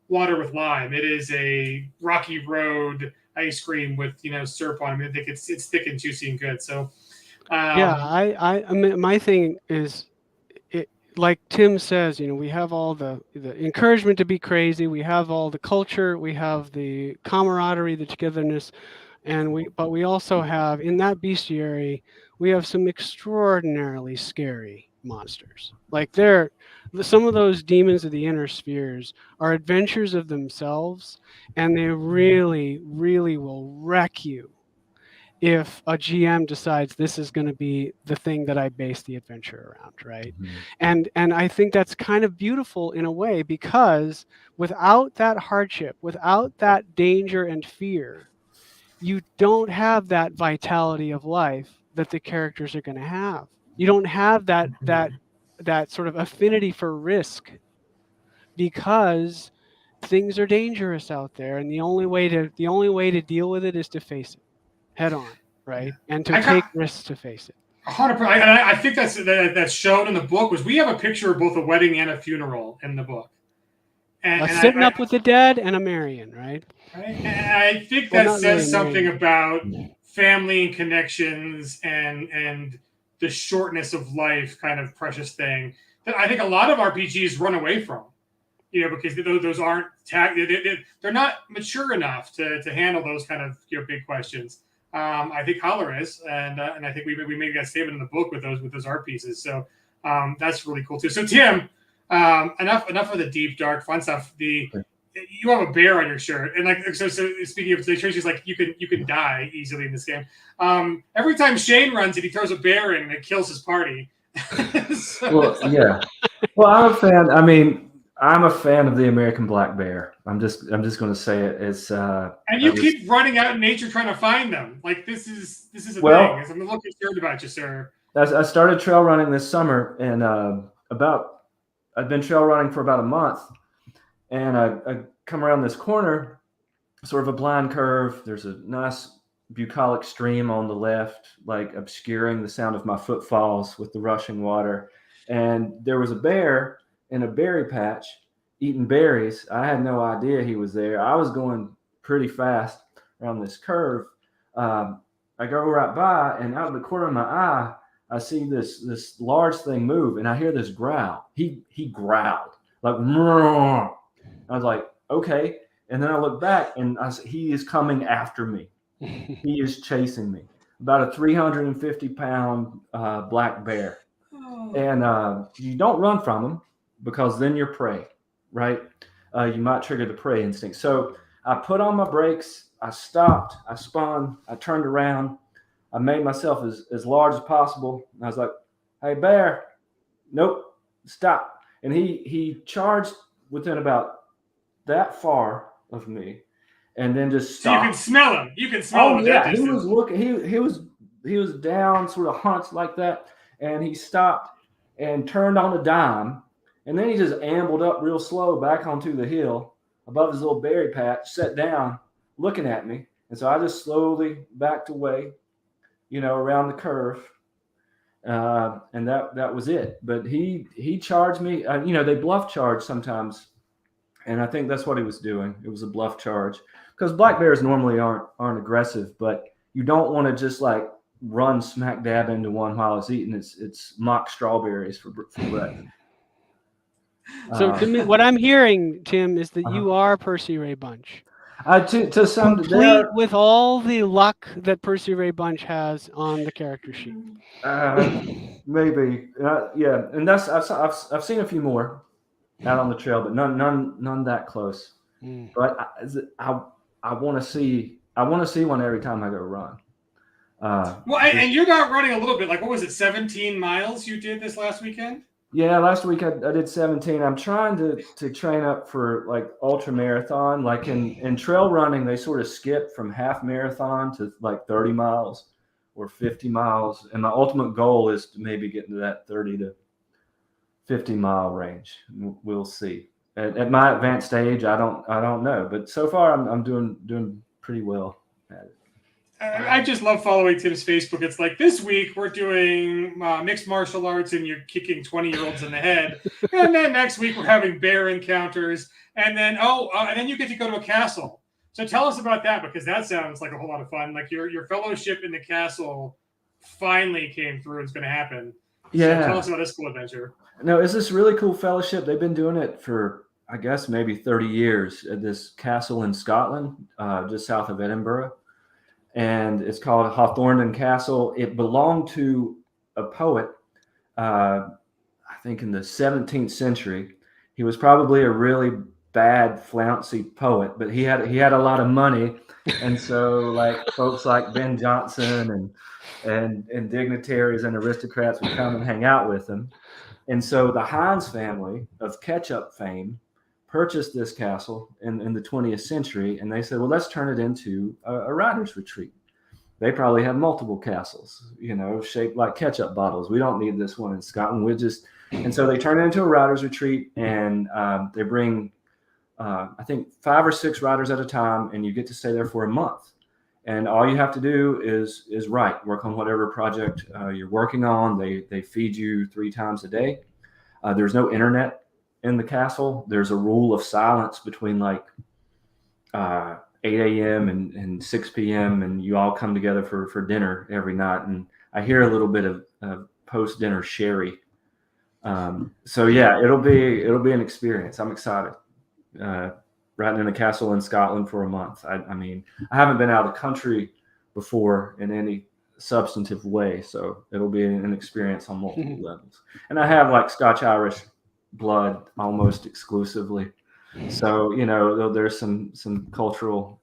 water with lime. It is a rocky road ice cream with syrup on it. I mean, I think it's thick and juicy and good. So I mean, my thing is, like Tim says, we have all the encouragement to be crazy, we have all the culture, we have the camaraderie, the togetherness, but we also have, in that bestiary, we have some extraordinarily scary monsters. Like some of those demons of the inner spheres are adventures of themselves, and they really, really will wreck you. if a GM decides this is going to be the thing that I base the adventure around, right? Mhm. And I think that's kind of beautiful in a way, because without that hardship, without that danger and fear, you don't have that vitality of life that the characters are going to have. You don't have that sort of affinity for risk, because things are dangerous out there, and the only way to deal with it is to face it head on, right? And to I kind take risks to face it. 100%. And I think that's shown in the book. Was we have a picture of both a wedding and a funeral in the book, and Sitting up with the dead and a Marion, right? I think Well, that not really says a something Marion. about family and connections and the shortness of life, kind of precious thing that I think a lot of RPGs run away from. Because those aren't they're not mature enough to handle those kind of big questions. I think Holler is, and I think we made that statement in the book with those art pieces. So that's really cool too. So Tim, enough of the deep, dark, fun stuff. You have a bear on your shirt, and like so speaking of Tracy's, like you can die easily in this game. Every time Shane runs it, he throws a bear in and it kills his party. Well, yeah. Well, I'm a fan. I mean, I'm a fan of the American black bear. I'm just going to say it. It's and you keep running out in nature trying to find them. Like this is a thing. I'm a little concerned about you, sir. I started trail running this summer, and I've been trail running for about a month, and I come around this corner, sort of a blind curve. There's a nice bucolic stream on the left, like obscuring the sound of my footfalls with the rushing water. And there was a bear in a berry patch eating berries. I had no idea he was there. I was going pretty fast around this curve. I go right by, and out of the corner of my eye, I see this large thing move, and I hear this growl. He growled like, Mrr. I was like, okay. And then I look back, and he is coming after me. He is chasing me. About a 350-pound black bear. And you don't run from him, because then you're prey, right? You might trigger the prey instinct. So I put on my brakes. I stopped. I spun. I turned around. I made myself as large as possible. And I was like, hey, bear. Nope. Stop. And he charged within about that far of me, and then just stopped. So you can smell him. You can smell him. Yeah, he was looking. He was down, sort of hunched like that, and he stopped and turned on a dime, and then he just ambled up real slow back onto the hill above his little berry patch, sat down, looking at me, and so I just slowly backed away, around the curve, and that was it. But he charged me. They bluff charge sometimes. And I think that's what he was doing. It was a bluff charge, because black bears normally aren't aggressive, but you don't want to just like run smack dab into one while it's eating its mock strawberries for breakfast. So to me, what I'm hearing, Tim, is that you are Percy Ray Bunch. To some complete with all the luck that Percy Ray Bunch has on the character sheet. Maybe, yeah. And that's I've seen a few more out on the trail, but none that close. But I want to see one every time I go run. And you're not running a little bit. Like, what was it, 17 miles you did this last weekend? Yeah, last week I did 17. I'm trying to train up for like ultra marathon. Like in trail running, they sort of skip from half marathon to like 30 miles or 50 miles. And my ultimate goal is to maybe get into that 30 to 50-mile range. We'll see. At my advanced age, I don't know, but so far I'm doing pretty well at it. I just love following Tim's Facebook. It's like, this week we're doing mixed martial arts and you're kicking 20-year-olds in the head, and then next week we're having bear encounters, and then and then you get to go to a castle. So tell us about that, because that sounds like a whole lot of fun. Like your fellowship in the castle finally came through. It's going to happen. Yeah. So tell us about this cool adventure. No, it's this really cool fellowship. They've been doing it for, I guess, maybe 30 years at this castle in Scotland, just south of Edinburgh. And it's called Hawthornden Castle. It belonged to a poet, I think in the 17th century. He was probably a really bad flouncy poet, but he had a lot of money, and so like folks like Ben Jonson and dignitaries and aristocrats would come and hang out with him. And so the Heinz family of ketchup fame purchased this castle in the 20th century, and they said, well, let's turn it into a writer's retreat. They probably have multiple castles, shaped like ketchup bottles. We don't need this one in Scotland. And so they turn it into a writer's retreat, and they bring, I think, 5 or 6 writers at a time, and you get to stay there for a month. And all you have to do is write, work on whatever project you're working on. They feed you 3 times a day. There's no internet in the castle. There's a rule of silence between like 8 a.m. and 6 p.m. and you all come together for dinner every night. And I hear a little bit of post-dinner sherry. So yeah, it'll be an experience. I'm excited. Writing in a castle in Scotland for a month. I mean, I haven't been out of the country before in any substantive way, so it'll be an experience on multiple levels. And I have like Scotch-Irish blood almost exclusively, so there's some cultural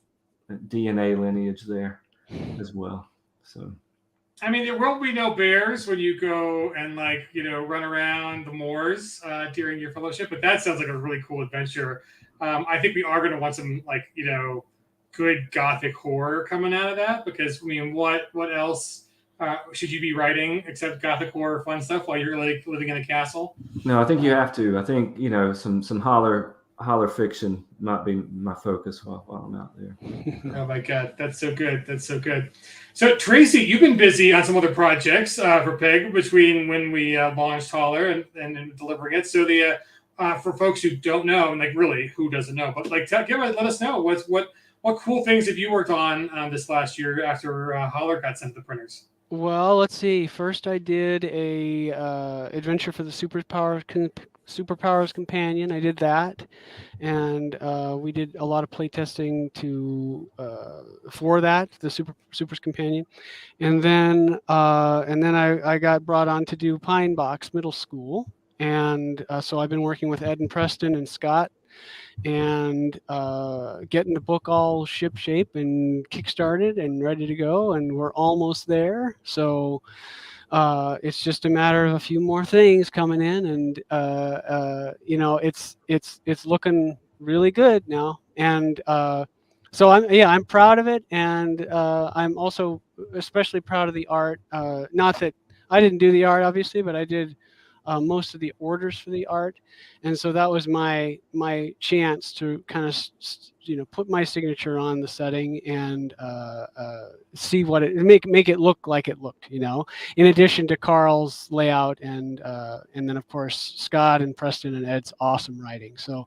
DNA lineage there as well. So I mean, there will be no bears when you go and run around the moors during your fellowship, but that sounds like a really cool adventure. I think we are going to want some good Gothic horror coming out of that, because I mean, what else should you be writing except Gothic horror fun stuff while you're living in a castle? No, I think you have to. I think some Holler fiction might be my focus while I'm out there. Oh my God, that's so good. That's so good. So Tracy, you've been busy on some other projects for Peg between when we launched Holler and delivering it. So the for folks who don't know, and really who doesn't know, but let us know what cool things have you worked on this last year after Holler got sent to the printers? Well, let's see. First, I did a adventure for the Superpowers Companion. I did that, and we did a lot of playtesting for that, the Supers Companion, and then I got brought on to do Pine Box Middle School, and so I've been working with Ed and Preston and Scott, and getting the book all ship shape and kickstarted and ready to go, and we're almost there. So it's just a matter of a few more things coming in, and it's looking really good now. And so I'm proud of it, and I'm also especially proud of the art. Not that I didn't do the art, obviously, but I did most of the orders for the art, and so that was my chance to kind of put my signature on the setting and see what it make it look like it looked, in addition to Carl's layout and then of course Scott and Preston and Ed's awesome writing. So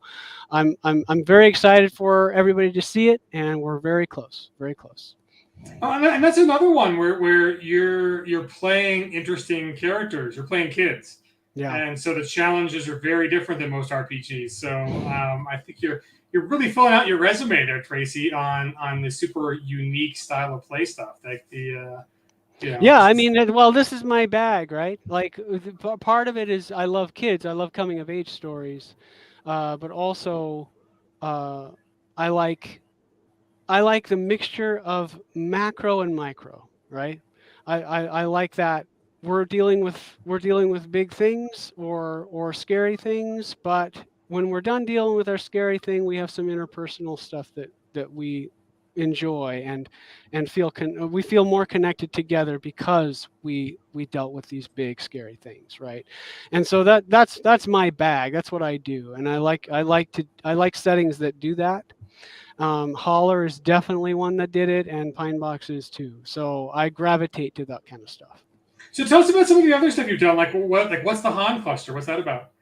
I'm very excited for everybody to see it, and we're very close. Oh, and that's another one where you're playing interesting characters. You're playing kids. Yeah. And so the challenges are very different than most RPGs. So I think you're really filling out your resume there, Tracy, on the super unique style of play stuff. Like Yeah, I mean, well, this is my bag, right? Like part of it is I love kids. I love coming of age stories, but also I like the mixture of macro and micro, right? I like that we're dealing with big things or scary things, but when we're done dealing with our scary thing, we have some interpersonal stuff that we enjoy and we feel more connected together because we dealt with these big scary things, right? And so that's my bag. That's what I do, and I like settings that do that. Holler is definitely one that did it, and Pine Box is too. So I gravitate to that kind of stuff. So tell us about some of the other stuff you've done. What's the Han Cluster? What's that about?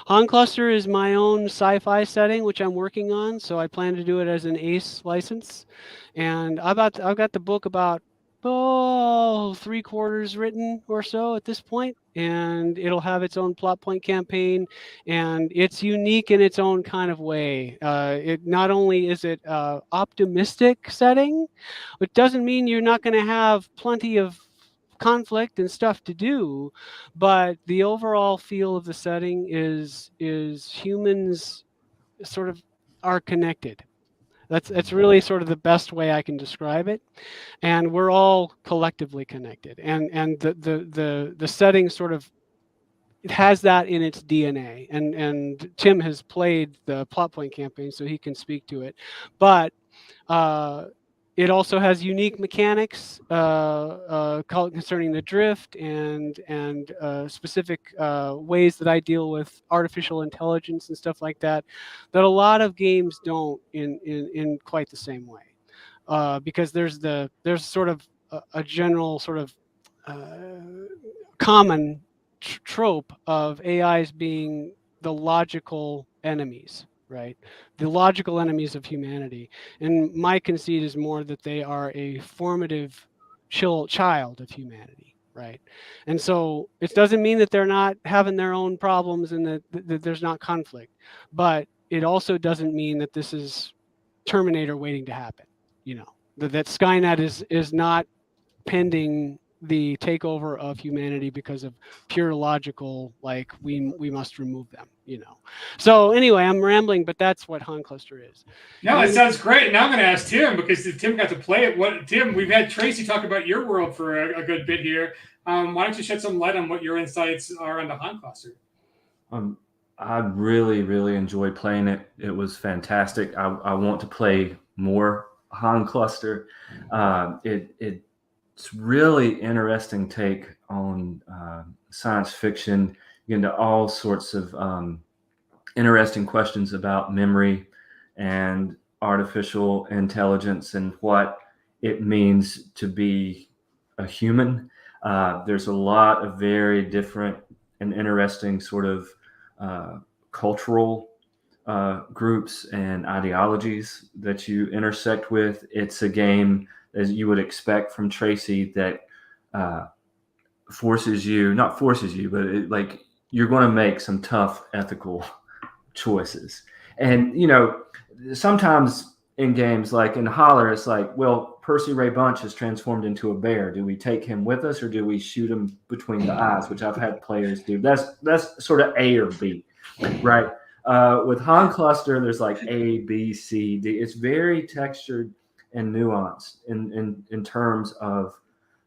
Han Cluster is my own sci-fi setting, which I'm working on. So I plan to do it as an ACE license, and I've got the book about 3/4 written or so at this point, and it'll have its own plot point campaign, and it's unique in its own kind of way. It not only is it optimistic setting, it doesn't mean you're not going to have plenty of conflict and stuff to do, but the overall feel of the setting is humans sort of are connected. That's really sort of the best way I can describe it. And we're all collectively connected. And the setting sort of, it has that in its DNA. And Tim has played the Plot Point campaign, so he can speak to it. But it also has unique mechanics concerning the drift and specific ways that I deal with artificial intelligence and stuff like that, that a lot of games don't in quite the same way. Because there's sort of a general sort of common trope of AIs being the logical enemies, right? The logical enemies of humanity. And my conceit is more that they are a formative child of humanity, right? And so it doesn't mean that they're not having their own problems and that there's not conflict, but it also doesn't mean that this is Terminator waiting to happen, that Skynet is not pending the takeover of humanity because of pure logical, like we must remove them. So anyway, I'm rambling, but that's what Han Cluster is. No, it sounds great. Now I'm going to ask Tim, because Tim got to play it. Tim, we've had Tracy talk about your world for a good bit here. Why don't you shed some light on what your insights are on the Han Cluster? I really, really enjoyed playing it. It was fantastic. I want to play more Han Cluster. It's really interesting take on science fiction. You get into all sorts of interesting questions about memory and artificial intelligence and what it means to be a human. There's a lot of very different and interesting sort of cultural groups and ideologies that you intersect with. It's a game, as you would expect from Tracy, that not forces you, but you're going to make some tough ethical choices. And, sometimes in games like in Holler, it's like, well, Percy Ray Bunch has transformed into a bear. Do we take him with us or do we shoot him between the eyes, which I've had players do? That's sort of A or B, right? With Han Cluster, there's like A, B, C, D. It's very textured and nuanced in terms of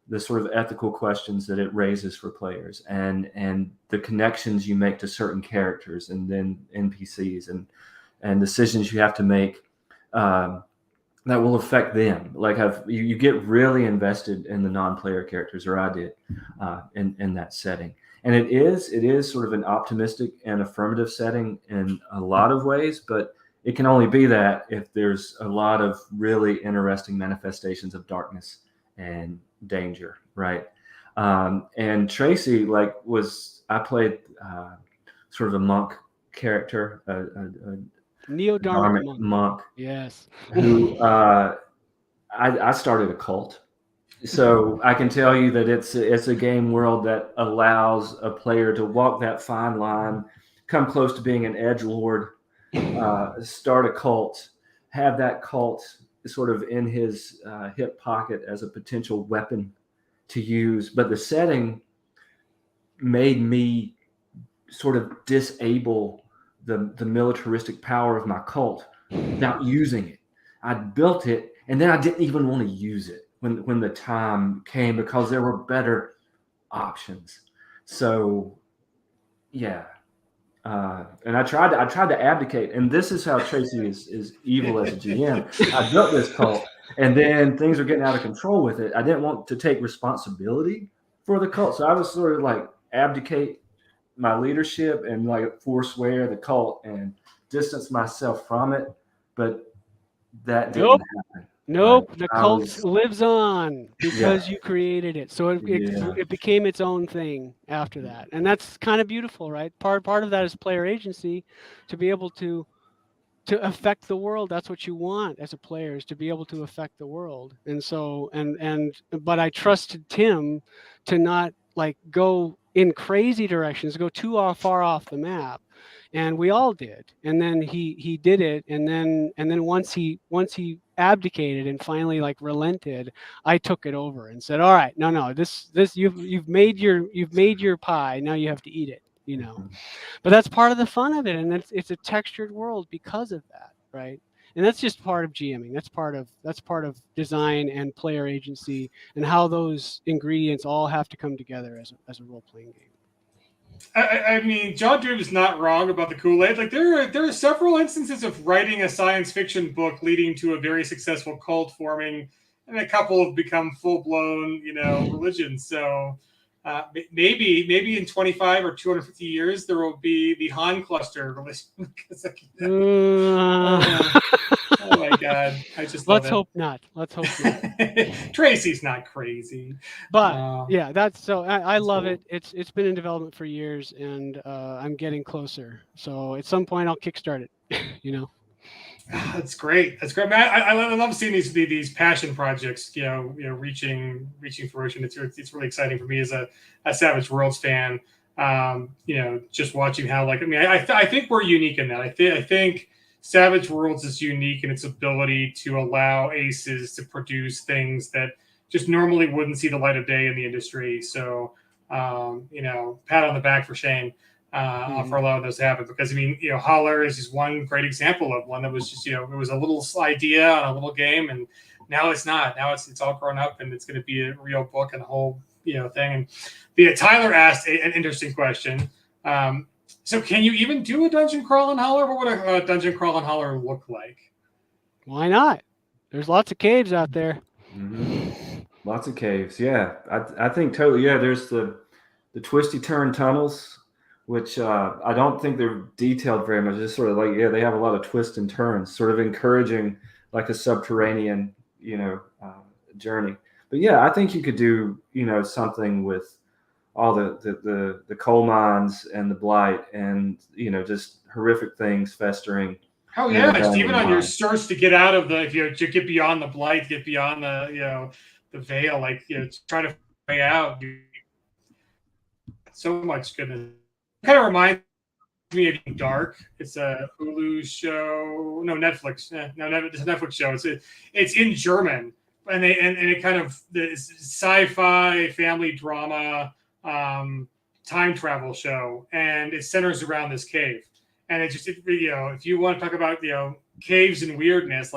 the sort of ethical questions that it raises for players and the connections you make to certain characters and then NPCs and decisions you have to make that will affect them. Like you get really invested in the non-player characters, or I did, in that setting. And it is sort of an optimistic and affirmative setting in a lot of ways, but it can only be that if there's a lot of really interesting manifestations of darkness and danger, right? And Tracy, I played sort of a monk character, a Neo-Dharmic monk. Yes. Who I started a cult. So I can tell you that it's a game world that allows a player to walk that fine line, come close to being an edgelord, start a cult, have that cult sort of in his hip pocket as a potential weapon to use. But the setting made me sort of disable the militaristic power of my cult without using it. I built it, and then I didn't even want to use it when the time came because there were better options. So, yeah. And I tried to abdicate, and this is how Tracy is evil as a GM. I built this cult, and then things were getting out of control with it. I didn't want to take responsibility for the cult, so I was sort of like abdicate my leadership and like forswear the cult and distance myself from it. But that didn't happen. Nope, the cult lives on because you created it. So it became its own thing after that. And that's kind of beautiful, right? Part of that is player agency, to be able to affect the world. That's what you want as a player, is to be able to affect the world. And so but I trusted Tim to not like go in crazy directions, go too far off the map. And we all did. And then he did it. And then once he abdicated and finally like relented, I took it over and said, all right, no, this you've made your pie. Now you have to eat it, But that's part of the fun of it. And it's a textured world because of that. right? And that's just part of GMing. That's part of design and player agency, and how those ingredients all have to come together as a role playing game. I mean, John Drew is not wrong about the Kool-Aid. Like there are several instances of writing a science fiction book leading to a very successful cult forming, and a couple have become full-blown, religions. So maybe in 25 or 250 years there will be the Han cluster religion. Oh my God! I just let's hope not. Let's hope not. Tracy's not crazy, but yeah, that's so. I love cool. it. It's been in development for years, and I'm getting closer. So at some point, I'll kickstart it. That's great. That's great. Man, I love seeing these passion projects, reaching fruition. It's really exciting for me as a Savage Worlds fan. Just watching how, I think we're unique in that. I think Savage Worlds is unique in its ability to allow aces to produce things that just normally wouldn't see the light of day in the industry. So, pat on the back for Shane. For allowing those to happen, because Holler is just one great example of one that was just it was a little idea on a little game, and now it's not. Now it's all grown up, and it's going to be a real book and a whole thing. And Tyler asked an interesting question. So can you even do a dungeon crawl in Holler? What would a dungeon crawl in Holler look like? Why not? There's lots of caves out there. Mm-hmm. Lots of caves. Yeah, I think totally. Yeah, there's the twisty turn tunnels, which I don't think they're detailed very much. Just sort of they have a lot of twists and turns, sort of encouraging like a subterranean, journey. But yeah, I think you could do, something with all the coal mines and the blight and, just horrific things festering. Oh yeah, just even on your search to get out of to get beyond the blight, get beyond the veil, try to way out. So much goodness. Kind of reminds me of Dark. It's a Hulu show. No, Netflix. No, it's a Netflix show. It's in German, and it kind of this sci-fi family drama, time travel show, and it centers around this cave. And if you want to talk about caves and weirdness,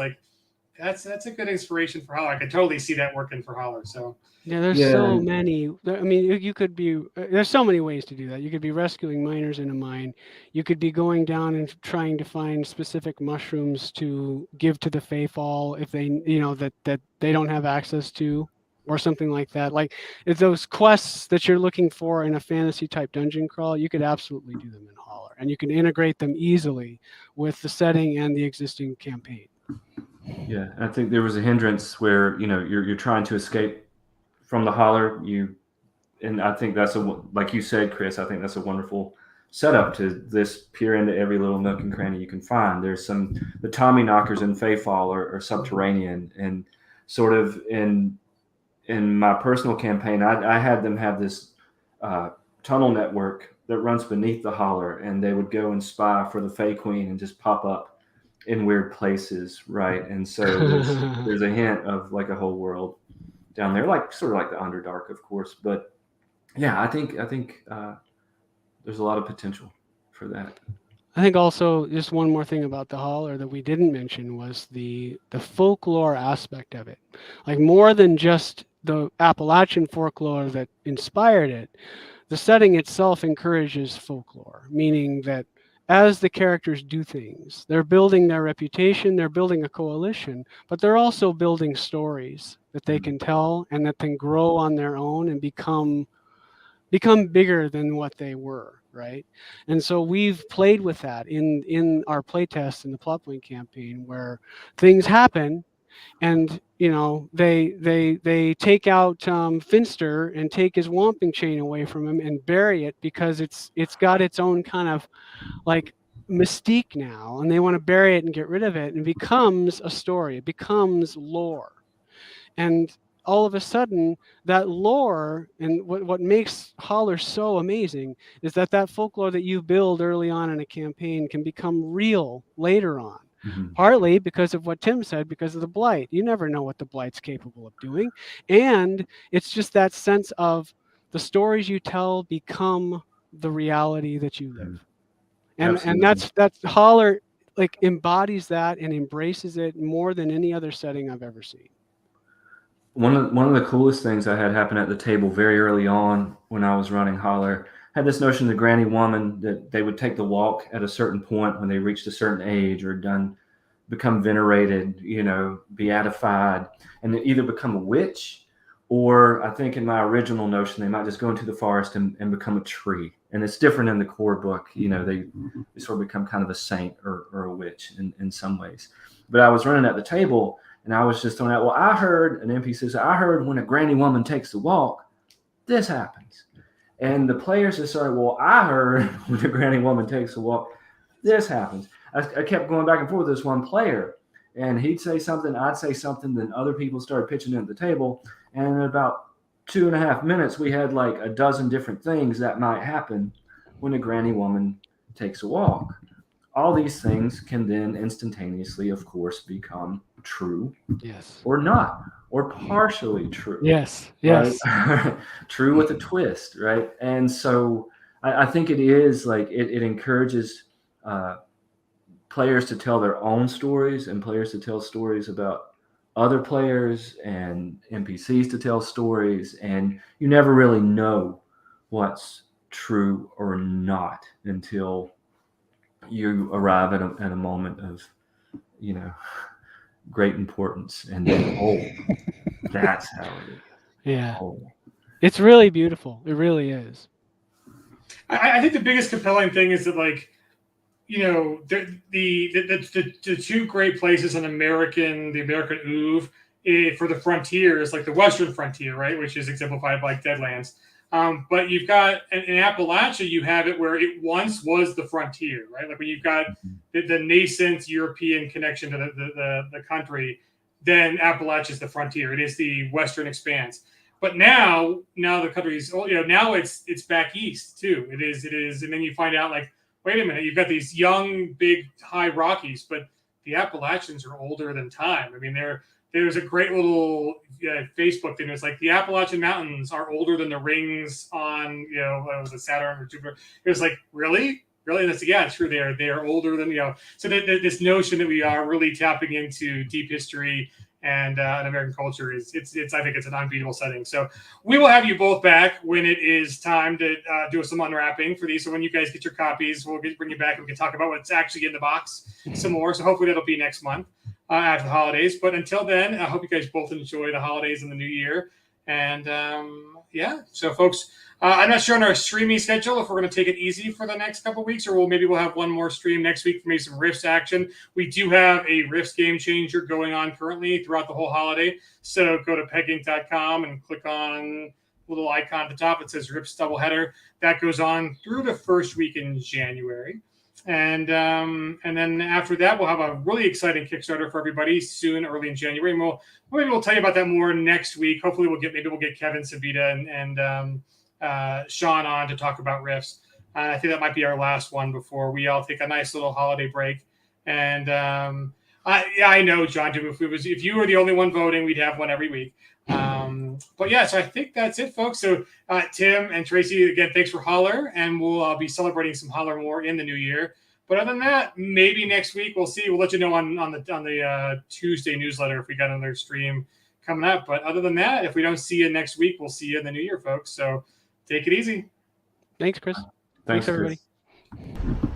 that's a good inspiration for Holler. I can totally see that working for Holler. So. Yeah, there's so many. I mean, you could be. There's so many ways to do that. You could be rescuing miners in a mine. You could be going down and trying to find specific mushrooms to give to the Faefall if they, that they don't have access to, or something like that. Like if those quests that you're looking for in a fantasy type dungeon crawl, you could absolutely do them in Holler, and you can integrate them easily with the setting and the existing campaign. Yeah, I think there was a hindrance where you're trying to escape from the Holler, and I think that's like you said, Chris, I think that's a wonderful setup to this peer into every little nook and cranny you can find. There's the Tommy knockers in Faefall are subterranean, and sort of in my personal campaign, I had them have this tunnel network that runs beneath the Holler, and they would go and spy for the Fae Queen and just pop up in weird places, right? And so there's a hint of like a whole world down there, sort of like the Underdark, of course. But yeah, I think there's a lot of potential for that. I think also just one more thing about the Holler that we didn't mention was the folklore aspect of it. Like more than just the Appalachian folklore that inspired it, the setting itself encourages folklore, meaning that as the characters do things, they're building their reputation, they're building a coalition, but they're also building stories that they can tell and that can grow on their own and become bigger than what they were, right? And so we've played with that in our playtest in the Plotpoint campaign, where things happen and they take out Finster and take his Whomping Chain away from him and bury it because it's got its own kind of like mystique now, and they want to bury it and get rid of it, and it becomes a story, it becomes lore. And all of a sudden that lore, and what makes Holler so amazing is that folklore that you build early on in a campaign can become real later on. Mm-hmm. Partly because of what Tim said, because of the blight. You never know what the blight's capable of doing. And it's just that sense of the stories you tell become the reality that you live. And that's Holler like embodies that and embraces it more than any other setting I've ever seen. One of the coolest things I had happen at the table very early on when I was running Holler had this notion of the granny woman, that they would take the walk at a certain point when they reached a certain age or become venerated, beatified, and they either become a witch, or I think in my original notion, they might just go into the forest and become a tree. And it's different in the core book. They sort of become kind of a saint or a witch in some ways. But I was running at the table and I was just throwing out, well, I heard an NPC say, I heard when a granny woman takes the walk, this happens. And the players just started, well, I heard when a granny woman takes the walk, this happens. I kept going back and forth with this one player, and he'd say something, I'd say something, then other people started pitching in at the table. And in about 2.5 minutes, we had like a dozen different things that might happen when a granny woman takes a walk. All these things can then instantaneously, of course, become true, yes, or not, or partially true. Yes. Right? True with a twist, right? And so I think it is like it encourages players to tell their own stories, and players to tell stories about other players, and NPCs to tell stories, and you never really know what's true or not until you arrive at a moment of great importance, and then that's how it is. Yeah. It's really beautiful. It really is. I think the biggest compelling thing is that, like, the two great places in the American oeuvre for the frontier is like the Western frontier, right, which is exemplified by Deadlands. But you've got in Appalachia, you have it where it once was the frontier, right? Like when you've got the nascent European connection to the country, then Appalachia is the frontier. It is the Western expanse. But now the country's, now it's back east too. It is, and then you find out, like, wait a minute, you've got these young, big, high Rockies, but the Appalachians are older than time. I mean, there's a great little Facebook thing. It's like the Appalachian Mountains are older than the rings on, was it Saturn or Jupiter? It was like, really? And it's, yeah, it's true. They are older than, so this notion that we are really tapping into deep history and American culture is I think it's an unbeatable setting. So we will have you both back when it is time to do some unwrapping for these. So when you guys get your copies, we'll bring you back and we can talk about what's actually in the box some more. So hopefully that'll be next month after the holidays. But until then, I hope you guys both enjoy the holidays and the new year. And so folks, I'm not sure on our streaming schedule if we're going to take it easy for the next couple of weeks, or maybe we'll have one more stream next week for maybe some Rifts action. We do have a Rifts game changer going on currently throughout the whole holiday. So go to pegging.com and click on the little icon at the top. It says Rifts Doubleheader. That goes on through the first week in January. And then after that, we'll have a really exciting Kickstarter for everybody soon, early in January. And maybe we'll tell you about that more next week. Hopefully we'll get Kevin Sabita and Sean on to talk about Rifts. I think that might be our last one before we all take a nice little holiday break. And I know, John, if you were the only one voting, we'd have one every week. But yeah, so I think that's it, folks. So Tim and Tracy, again, thanks for Holler, and we'll be celebrating some Holler more in the new year. But other than that, maybe next week we'll see. We'll let you know on the Tuesday newsletter if we got another stream coming up. But other than that, if we don't see you next week, we'll see you in the new year, folks. So take it easy. Thanks, Chris. Thanks everybody. Chris.